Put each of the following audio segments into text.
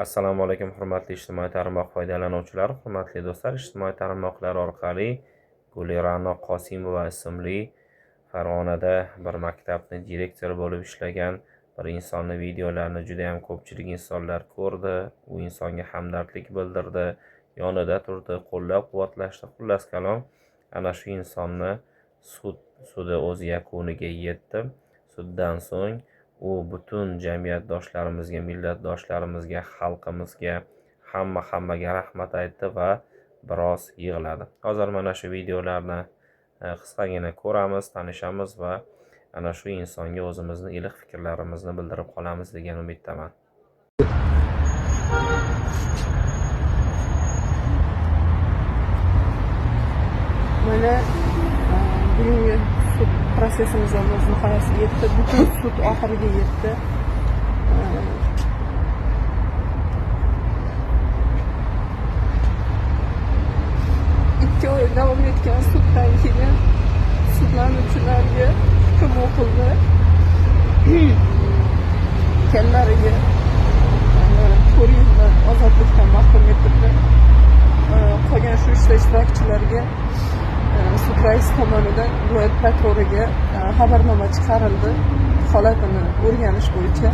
Assalomu alaykum hurmatli ijtimoiy tarmoq foydalanuvchilari, hurmatli do'stlar, ijtimoiy tarmoqlar orqali Gulira'no Qosimova ismli Farg'onada bir maktabni direktori bo'lib ishlagan bir insonni videolarini juda ham ko'pchilik insonlar ko'rdi. U insonga hamdardlik bildirdi, yonida turdi, qo'llab-quvvatlashdi. Xullas kalom, ana shu insonni sudi o'z yakuniga yetdi. Suddan so'ng u butun jamiyatdoshlarimizga, millatdoshlarimizga, xalqimizga, hammaga rahmat aytdi va biroz yig'ladi. Hozir mana shu videolarni qisqagina ko'ramiz, tanishamiz va ana shu insonga o'zimizni iliq fikrlarimizni bildirib qolamiz degan umiddaman. Mana bugungi sud prosesimiz o'z nihoyasiga yetdi. Butun sud oxiriga yetdi. 2 oy davom etgan suddan keyin sudlanuvchilarga hukm o'qildi. Kellariga 4 yildan ozodlikdan mahrum etildi. Qolgan shu ishda ishtirokchilariga sud raisi tomonidan viloyat prokuroriga xabarnoma chiqarildi holatini o'rganish bo'yicha.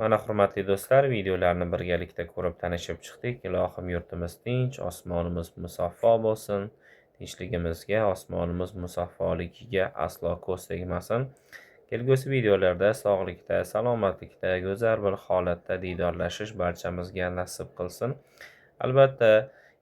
Mana hurmatli do'stlar, videolarni birgalikda ko'rib tanishib chiqdik. Ilohim yurtimiz tinch, osmonimiz musaffo bo'lsin. Tinchligimizga, osmonimiz musaffoligiga aslo ko'z tegmasin. Kelgusi videolarda sog'likda, salomatlikda, go'zal bir holatda diydorlashish barchamizga nasib qilsin. Albatta,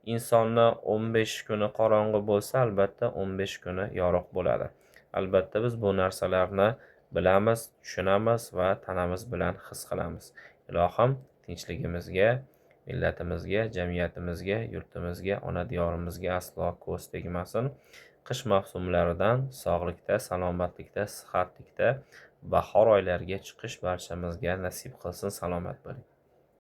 insonni 15 kuni qorong'u bo'lsa, albatta 15 kuni yorug' bo'ladi. Albatta biz bu narsalarni bilamiz, tushunamiz va tanamiz bilan his qilamiz. Ilohim tinchligimizga, millatimizga, jamiyatimizga, yurtimizga, ona diyorimizga aslo ko'z tegmasin. Qish mavsumlaridan sog'likda, salomatlikda, sihatlikda bahor oylariga chiqish barchamizga nasib qilsin. Salomat bo'ling.